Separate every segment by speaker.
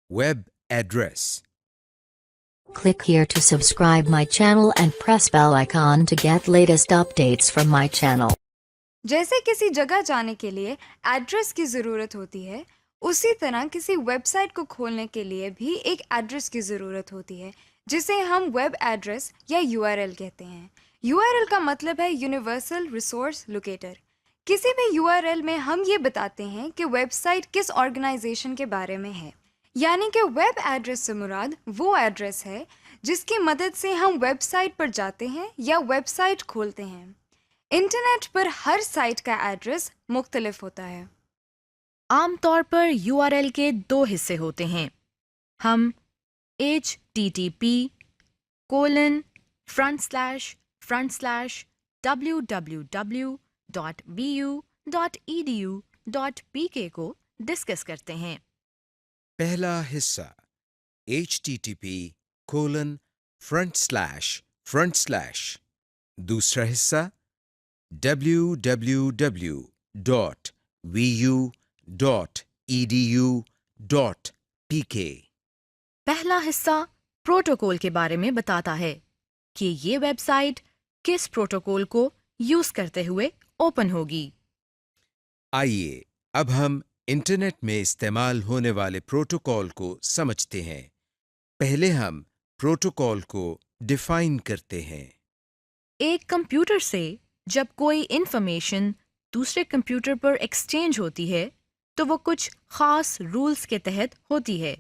Speaker 1: Web address.
Speaker 2: Click here to subscribe my channel and press bell icon to get latest updates from my channel.
Speaker 3: जैसे किसी जगह जाने के लिए address की ज़रूरत होती है, उसी तरह किसी वेबसाइट को खोलने के लिए भी एक एड्रेस की ज़रूरत होती है, जिसे हम वेब एड्रेस या URL कहते हैं। URL का मतलब है यूनिवर्सल रिसोर्स लोकेटर। किसी भी URL में हम ये बताते हैं कि वेबसाइट किस ऑर्गेनाइजेशन के बारे में है, यानी कि वेब एड्रेस से मुराद वो एड्रेस है जिसकी मदद से हम वेबसाइट पर जाते हैं या वेबसाइट खोलते हैं। इंटरनेट पर हर साइट का एड्रेस मुख्तलिफ होता है।
Speaker 4: आम तौर पर URL के दो हिस्से होते हैं। हम http://www.vu.edu.pk को डिस्कस करते हैं।
Speaker 1: पहला हिस्सा http:// दूसरा हिस्सा www.vu.edu.pk।
Speaker 4: पहला हिस्सा प्रोटोकॉल के बारे में बताता है कि ये वेबसाइट किस प्रोटोकॉल को यूज करते हुए ओपन होगी।
Speaker 1: आइए अब हम इंटरनेट में इस्तेमाल होने वाले प्रोटोकॉल को समझते हैं। पहले हम प्रोटोकॉल को डिफाइन करते हैं।
Speaker 4: एक कंप्यूटर से जब कोई इंफॉर्मेशन दूसरे कंप्यूटर पर एक्सचेंज होती है तो वो कुछ खास रूल्स के तहत होती है।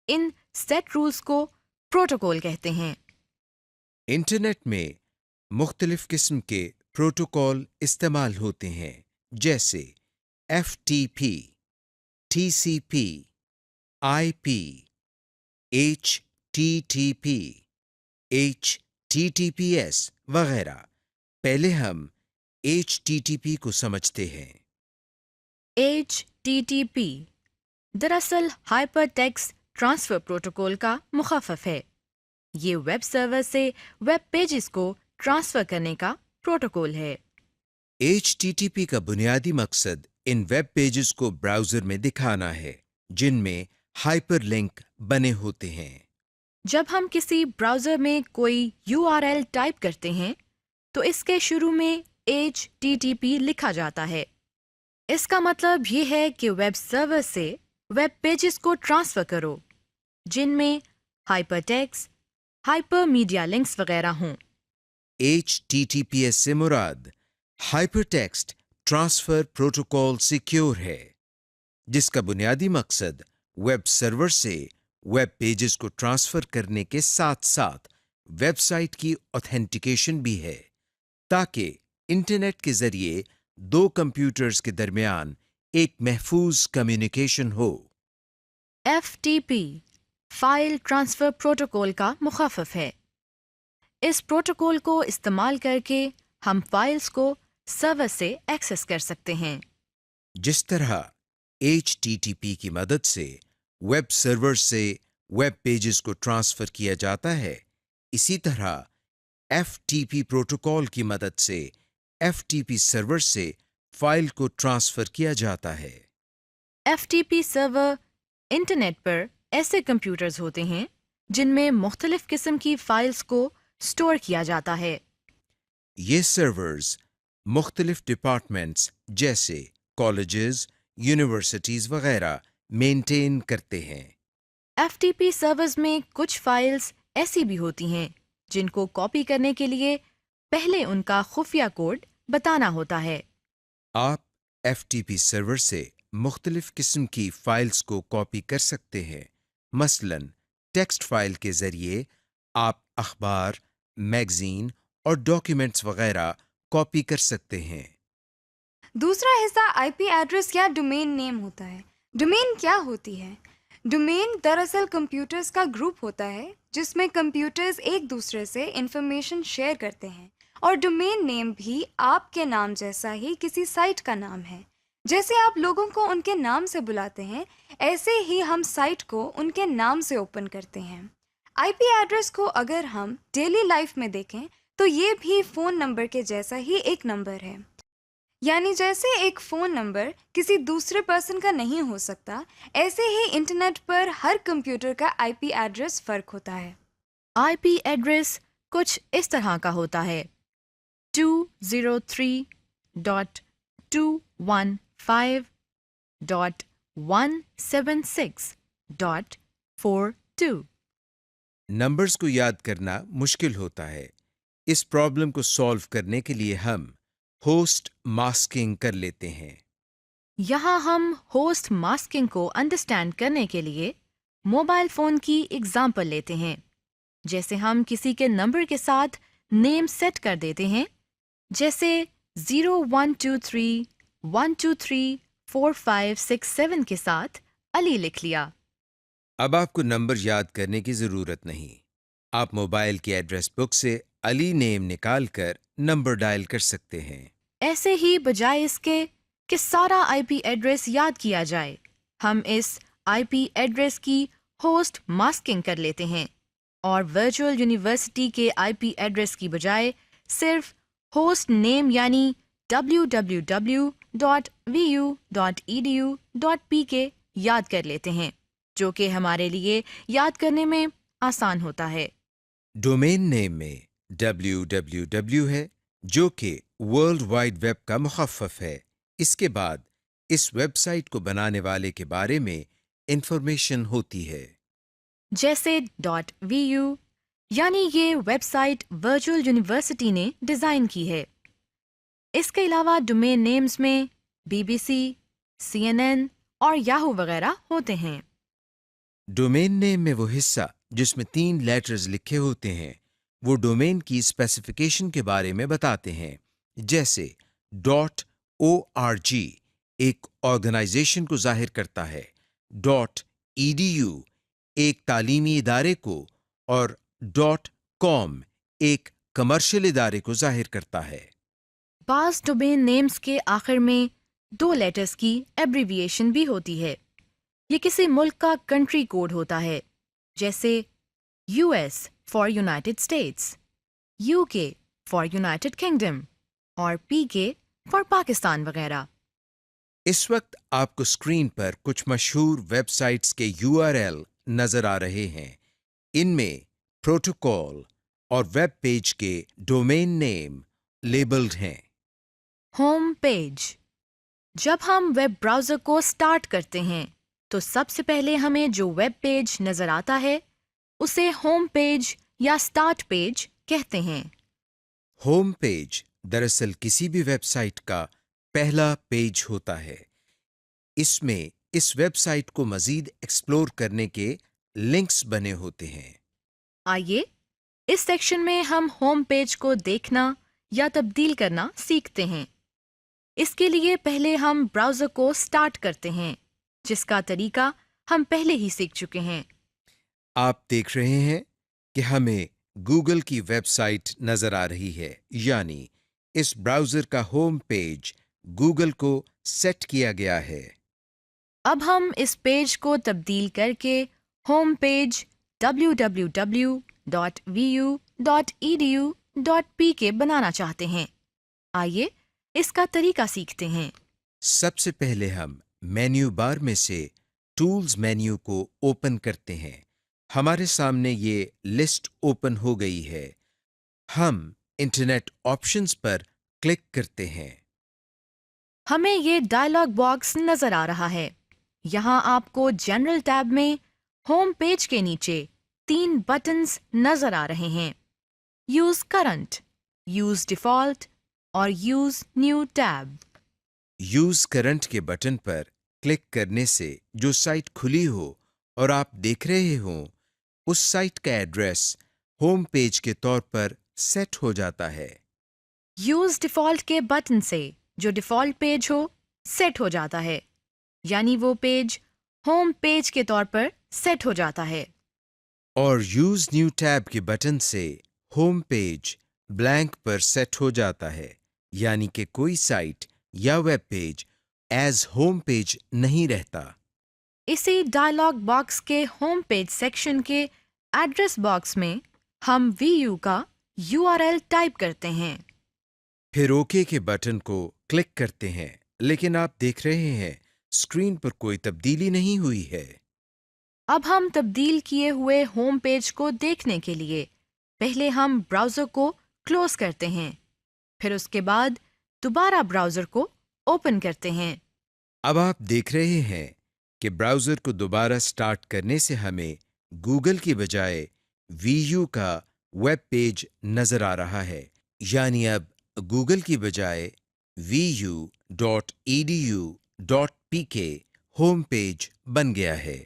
Speaker 4: इन सेट रूल्स को प्रोटोकॉल कहते हैं।
Speaker 1: इंटरनेट में मुख्तलिफ किस्म के प्रोटोकॉल इस्तेमाल होते हैं, जैसे FTP, TCP, IP, HTTP, HTTPS वगैरह। पहले हम HTTP को समझते हैं।
Speaker 4: HTTP दरअसल हाइपर टेक्स्ट ट्रांसफर प्रोटोकॉल का मुखाफफ है। ये वेब सर्वर से वेब पेजेस को ट्रांसफर करने का प्रोटोकॉल है।
Speaker 1: HTTP का बुनियादी मकसद इन वेब पेजेस को ब्राउज़र में दिखाना है, जिनमें हाइपरलिंक बने होते हैं।
Speaker 4: जब हम किसी ब्राउज़र में कोई URL टाइप करते हैं तो इसके शुरू में HTTP लिखा जाता है। इसका मतलब ये है कि वेब सर्वर से वेब पेजेस को ट्रांसफ़र करो जिनमें हाइपरटेक्स्ट, हाइपरमीडिया लिंक्स वगैरह हों।
Speaker 1: HTTPS से मुराद हाइपरटेक्स्ट ट्रांसफर प्रोटोकॉल सिक्योर है, जिसका बुनियादी मकसद वेब सर्वर से वेब पेजेस को ट्रांसफर करने के साथ साथ वेबसाइट की ऑथेंटिकेशन भी है, ताकि इंटरनेट के जरिए दो कंप्यूटर्स के दरमियान एक महफूज कम्युनिकेशन हो।
Speaker 4: FTP फाइल ट्रांसफ़र प्रोटोकॉल का मुखाफफ है। इस प्रोटोकॉल को इस्तेमाल करके हम फाइल्स को सर्वर से एक्सेस कर सकते हैं।
Speaker 1: जिस तरह HTTP की मदद से वेब सर्वर से वेब पेजेस को ट्रांसफर किया जाता है, इसी तरह FTP प्रोटोकॉल की मदद से FTP सर्वर से फाइल को ट्रांसफर किया जाता है।
Speaker 4: FTP सर्वर इंटरनेट पर ऐसे कंप्यूटर्स होते हैं जिनमें मुख्तलिफ किस्म की फाइल्स को स्टोर किया जाता है।
Speaker 1: ये सर्वर्स मुख्तलिफ डिपार्टमेंट्स जैसे कॉलेजेस, यूनिवर्सिटीज वगैरह मेंटेन करते हैं।
Speaker 4: FTP सर्वर्स में कुछ फाइल्स ऐसी भी होती हैं जिनको कॉपी करने के लिए पहले उनका खुफिया कोड बताना होता है।
Speaker 1: आप FTP सर्वर से मुख्तलिफ किस्म की फाइल्स को कॉपी कर सकते हैं। मसलन टेक्स्ट फाइल के जरिए आप अखबार, मैगजीन और डॉक्यूमेंट्स वगैरह कॉपी कर सकते हैं।
Speaker 3: दूसरा हिस्सा IP एड्रेस या डोमेन नेम होता है। डोमेन क्या होती है? डोमेन दरअसल कंप्यूटर्स का ग्रुप होता है जिसमें कंप्यूटर्स एक दूसरे से इंफॉर्मेशन शेयर करते हैं, और डोमेन नेम भी आपके नाम जैसा ही किसी साइट का नाम है। जैसे आप लोगों को उनके नाम से बुलाते हैं, ऐसे ही हम साइट को उनके नाम से ओपन करते हैं। IP एड्रेस को अगर हम डेली लाइफ में देखें तो ये भी फ़ोन नंबर के जैसा ही एक नंबर है। یعنی جیسے ایک فون نمبر کسی دوسرے پرسن کا نہیں ہو سکتا، ایسے ہی انٹرنیٹ پر ہر کمپیوٹر کا آئی پی ایڈریس فرق ہوتا ہے۔
Speaker 4: آئی پی ایڈریس کچھ اس طرح کا ہوتا ہے: 203.215.176.42۔
Speaker 1: نمبرز کو یاد کرنا مشکل ہوتا ہے۔ اس پرابلم کو سالو کرنے کے لیے ہم ہوسٹ ماسکنگ کر لیتے ہیں۔
Speaker 4: یہاں ہم ہوسٹ ماسکنگ کو انڈرسٹینڈ کرنے کے لیے موبائل فون کی اگزامپل لیتے ہیں۔ جیسے ہم کسی کے نمبر کے ساتھ نیم سیٹ کر دیتے ہیں، جیسے 0123-123-4567 کے ساتھ علی لکھ لیا۔
Speaker 1: اب آپ کو نمبر یاد کرنے کی ضرورت نہیں۔ آپ موبائل کی ایڈریس بک سے علی نیم نکال کر نمبر ڈائل کر سکتے ہیں۔
Speaker 4: ایسے ہی بجائے اس کے کہ سارا آئی پی ایڈریس یاد کیا جائے، ہم اس آئی پی ایڈریس کی ہوسٹ ماسکنگ کر لیتے ہیں اور ورچوئل یونیورسٹی کے آئی پی ایڈریس کی بجائے صرف ہوسٹ نیم یعنی www.vu.edu.pk یاد کر لیتے ہیں، جو کہ ہمارے لیے یاد کرنے میں آسان ہوتا ہے۔
Speaker 1: ڈومین نیم میں www ہے، جو کہ ورلڈ وائڈ ویب کا مخفف ہے۔ اس کے بعد اس ویب سائٹ کو بنانے والے کے بارے میں انفارمیشن ہوتی ہے۔
Speaker 4: جیسے .vu یعنی یہ ویب سائٹ ورچوئل یونیورسٹی نے ڈیزائن کی ہے۔ اس کے علاوہ ڈومین نیمز میں BBC، CNN اور یاہو وغیرہ ہوتے ہیں۔
Speaker 1: ڈومین نیم میں وہ حصہ جس میں 3 لیٹرز لکھے ہوتے ہیں وہ ڈومین کی اسپیسیفیکیشن کے بارے میں بتاتے ہیں۔ جیسے .org ایک آرگنائزیشن کو ظاہر کرتا ہے، .edu ایک تعلیمی ادارے کو اور .com ایک کمرشل ادارے کو ظاہر کرتا ہے۔
Speaker 4: بعض ڈومین نیمز کے آخر میں 2 لیٹرز کی ایبریویشن بھی ہوتی ہے۔ یہ کسی ملک کا کنٹری کوڈ ہوتا ہے، جیسے US for United States, UK for United kingdom اور PK فار پاکستان وغیرہ۔
Speaker 1: اس وقت آپ کو اسکرین پر کچھ مشہور ویب سائٹس کے URL نظر آ رہے ہیں۔ ان میں پروٹوکول اور ویب پیج کے ڈومین نیم لیبلڈ ہیں۔
Speaker 4: Home page. جب ہم ویب براؤزر کو سٹارٹ کرتے ہیں تو سب سے پہلے ہمیں جو ویب پیج نظر آتا ہے اسے ہوم پیج یا سٹارٹ پیج کہتے ہیں۔
Speaker 1: ہوم پیج دراصل کسی بھی ویب سائٹ کا پہلا پیج ہوتا ہے۔ اس میں اس ویب سائٹ کو مزید ایکسپلور کرنے کے لنکس بنے ہوتے ہیں۔
Speaker 4: آئیے اس سیکشن میں ہم ہوم پیج کو دیکھنا یا تبدیل کرنا سیکھتے ہیں۔ اس کے لیے پہلے ہم براؤزر کو سٹارٹ کرتے ہیں، جس کا طریقہ ہم پہلے ہی سیکھ چکے ہیں۔
Speaker 1: آپ دیکھ رہے ہیں کہ ہمیں گوگل کی ویب سائٹ نظر آ رہی ہے، یعنی اس براؤزر کا ہوم پیج گوگل کو سیٹ کیا گیا ہے۔
Speaker 4: اب ہم اس پیج کو تبدیل کر کے ہوم پیج www.vu.edu.pk بنانا چاہتے ہیں۔ آئیے اس کا طریقہ سیکھتے ہیں۔
Speaker 1: سب سے پہلے ہم مینیو بار میں سے ٹولز مینیو کو اوپن کرتے ہیں۔ ہمارے سامنے یہ لسٹ اوپن ہو گئی ہے۔ ہم انٹرنیٹ آپشنز پر کلک کرتے ہیں۔
Speaker 4: ہمیں یہ ڈائلاگ باکس نظر آ رہا ہے۔ یہاں آپ کو جنرل ٹیب میں ہوم پیج کے نیچے 3 بٹنز نظر آ رہے ہیں: یوز کرنٹ، یوز ڈیفالٹ اور use new tab.
Speaker 1: Use current کے بٹن پر کلک کرنے سے جو سائٹ کھلی ہو اور آپ دیکھ رہے ہوں اس سائٹ کا ایڈریس ہوم پیج کے طور پر سیٹ ہو جاتا ہے۔
Speaker 4: یوز ڈیفالٹ کے بٹن سے جو ڈیفالٹ پیج ہو سیٹ ہو جاتا ہے، یعنی وہ پیج ہوم پیج کے طور پر سیٹ ہو جاتا ہے۔
Speaker 1: اور یوز نیو ٹیب کے بٹن سے ہوم پیج بلینک پر سیٹ ہو جاتا ہے، یعنی کہ کوئی سائٹ یا web page as home page نہیں رہتا۔
Speaker 4: اسی ڈائلاگ باکس کے ہوم پیج سیکشن کے ایڈریس باکس میں ہم VU کا URL ٹائپ کرتے ہیں۔
Speaker 1: پھر اوکے کے بٹن کو क्लिक करते हैं, लेकिन आप देख रहे हैं स्क्रीन पर कोई तब्दीली नहीं हुई है।
Speaker 4: अब हम तब्दील किए हुए होम पेज को देखने के लिए पहले हम ब्राउज़र को क्लोज करते हैं, फिर उसके बाद दोबारा ब्राउज़र को ओपन करते हैं।
Speaker 1: अब आप देख रहे हैं कि ब्राउज़र को दोबारा स्टार्ट करने से हमें गूगल की बजाय VU का वेब पेज नज़र आ रहा है, यानी अब गूगल की बजाय vu.edu.pk होम पेज बन गया है।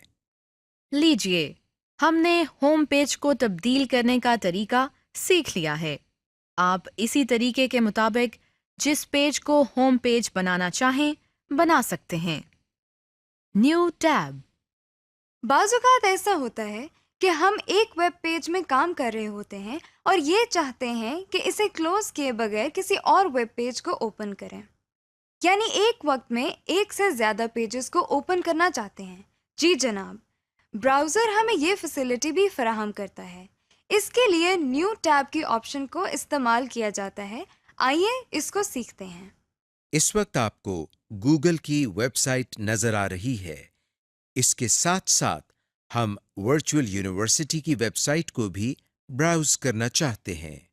Speaker 4: लीजिए, हमने होम पेज को तब्दील करने का तरीका सीख लिया है। आप इसी तरीके के मुताबिक जिस पेज को होम पेज बनाना चाहें, बना सकते हैं। New tab.
Speaker 3: बाज़ औक़ात ऐसा होता है कि हम एक वेब पेज में काम कर रहे होते हैं और ये चाहते हैं कि इसे क्लोज किए बगैर किसी और वेब पेज को ओपन करें, यानी एक वक्त में एक से ज़्यादा पेजेस को ओपन करना चाहते हैं। जी जनाब, ब्राउज़र हमें ये फैसिलिटी भी फराहम करता है। इसके लिए न्यू टैब की ऑप्शन को इस्तेमाल किया जाता है। आइए इसको सीखते हैं।
Speaker 1: इस वक्त आपको गूगल की वेबसाइट नज़र आ रही है। इसके साथ साथ हम वर्चुअल यूनिवर्सिटी की वेबसाइट को भी ब्राउज करना चाहते हैं।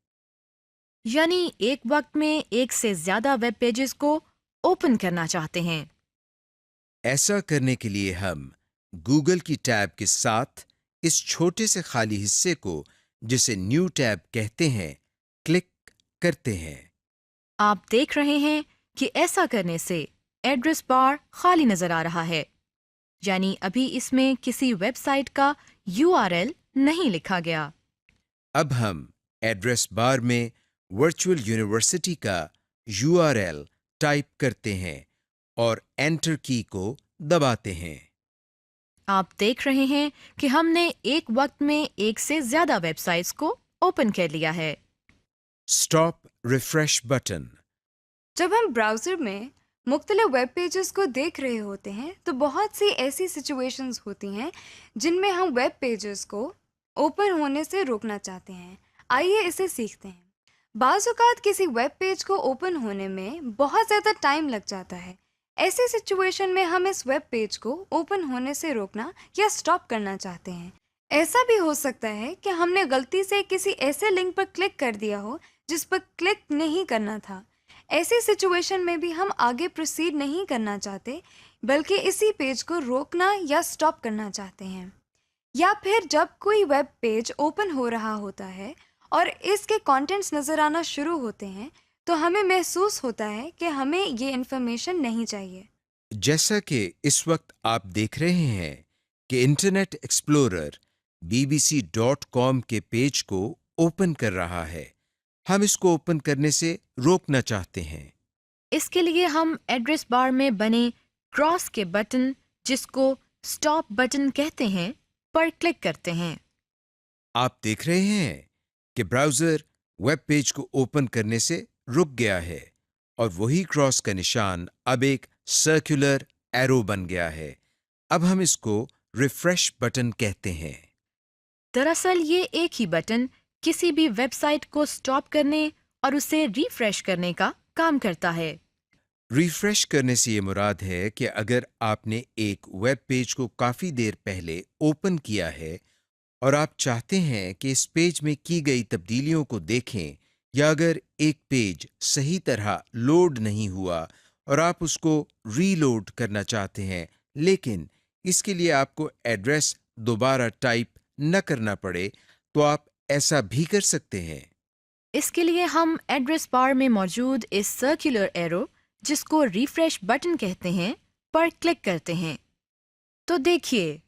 Speaker 4: यानी एक वक्त में एक से ज़्यादा वेब पेजेस को ओपन करना चाहते हैं।
Speaker 1: ऐसा करने के लिए हम गूगल की टैब के साथ इस छोटे से खाली हिस्से को, जिसे न्यू टैब कहते हैं, क्लिक करते हैं।
Speaker 4: आप देख रहे हैं कि ऐसा करने से एड्रेस बार खाली नज़र आ रहा है, यानी अभी इसमें किसी वेबसाइट का URL नहीं लिखा गया।
Speaker 1: अब हम एड्रेस बार में वर्चुअल यूनिवर्सिटी का URL टाइप करते हैं और एंटर की को दबाते हैं।
Speaker 4: आप देख रहे हैं कि हमने एक वक्त में एक से ज़्यादा वेबसाइट्स को ओपन कर लिया है।
Speaker 1: Stop refresh button.
Speaker 3: जब हम ब्राउज़र में मुख्तलिफ वेब पेजेस को देख रहे होते हैं तो बहुत सी ऐसी सिचुएशंस होती हैं जिनमें हम वेब पेजेस को ओपन होने से रोकना चाहते हैं। आइए इसे सीखते हैं। बाज़ औक़ात किसी वेब पेज को ओपन होने में बहुत ज़्यादा टाइम लग जाता है। ऐसी सिचुएशन में हम इस वेब पेज को ओपन होने से रोकना या स्टॉप करना चाहते हैं। ऐसा भी हो सकता है कि हमने गलती से किसी ऐसे लिंक पर क्लिक कर दिया हो जिस पर क्लिक नहीं करना था। ऐसी सिचुएशन में भी हम आगे प्रोसीड नहीं करना चाहते, बल्कि इसी पेज को रोकना या स्टॉप करना चाहते हैं। या फिर जब कोई वेब पेज ओपन हो रहा होता है और इसके कंटेंट्स नज़र आना शुरू होते हैं तो हमें महसूस होता है कि हमें ये इन्फॉर्मेशन नहीं चाहिए।
Speaker 1: जैसा कि इस वक्त आप देख रहे हैं कि इंटरनेट एक्सप्लोरर bbc.com के पेज को ओपन कर रहा है। हम इसको ओपन करने से रोकना चाहते हैं।
Speaker 4: इसके लिए हम एड्रेस बार में बने क्रॉस के बटन, जिसको स्टॉप बटन कहते हैं, पर क्लिक करते हैं।
Speaker 1: आप देख रहे हैं कि ब्राउज़र वेब पेज को ओपन करने से रुक गया है और वही क्रॉस का निशान अब एक सर्कुलर एरो बन गया है। अब हम इसको रिफ्रेश बटन कहते हैं।
Speaker 4: दरअसल ये एक ही बटन किसी भी वेबसाइट को स्टॉप करने और उसे रिफ्रेश करने का काम करता है।
Speaker 1: रिफ्रेश करने से ये मुराद है कि अगर आपने एक वेब पेज को काफ़ी देर पहले ओपन किया है और आप चाहते हैं कि इस पेज में की गई तब्दीलियों को देखें, या अगर एक पेज सही तरह लोड नहीं हुआ और आप उसको रीलोड करना चाहते हैं, लेकिन इसके लिए आपको एड्रेस दोबारा टाइप न करना पड़े, तो आप ऐसा भी कर सकते हैं।
Speaker 4: इसके लिए हम एड्रेस बार में मौजूद इस सर्कुलर एरो, जिसको रिफ्रेश बटन कहते हैं, पर क्लिक करते हैं। तो देखिए,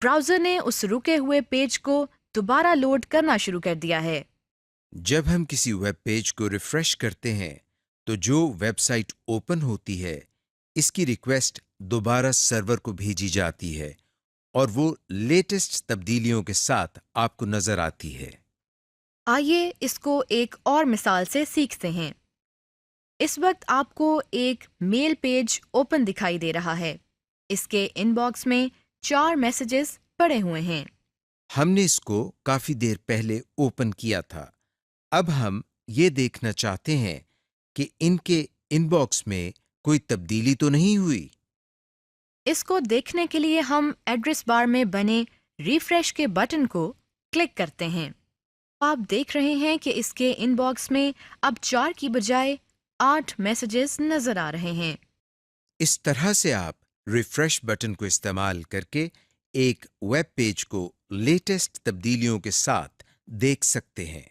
Speaker 4: ब्राउज़र ने उस रुके हुए पेज को दोबारा लोड करना शुरू कर दिया है।
Speaker 1: जब हम किसी वेब पेज को रिफ्रेश करते हैं तो जो वेबसाइट ओपन होती है, इसकी रिक्वेस्ट दोबारा सर्वर को भेजी जाती है और वो लेटेस्ट तब्दीलियों के साथ आपको नजर आती है।
Speaker 4: आइए इसको एक और मिसाल से सीखते हैं। इस वक्त आपको एक मेल पेज ओपन दिखाई दे रहा है। इसके इनबॉक्स में 4 मैसेजेस पड़े हुए हैं।
Speaker 1: हमने इसको काफी देर पहले ओपन किया था। अब हम ये देखना चाहते हैं कि इनके ان باکس میں کوئی تبدیلی تو نہیں ہوئی؟
Speaker 4: اس کو دیکھنے کے لیے ہم ایڈریس بار میں بنے ریفریش کے بٹن کو کلک کرتے ہیں۔ آپ دیکھ رہے ہیں کہ اس کے ان باکس میں اب 4 کی بجائے 8 میسیجز نظر آ رہے ہیں۔
Speaker 1: اس طرح سے آپ ریفریش بٹن کو استعمال کر کے ایک ویب پیج کو لیٹسٹ تبدیلیوں کے ساتھ دیکھ سکتے ہیں۔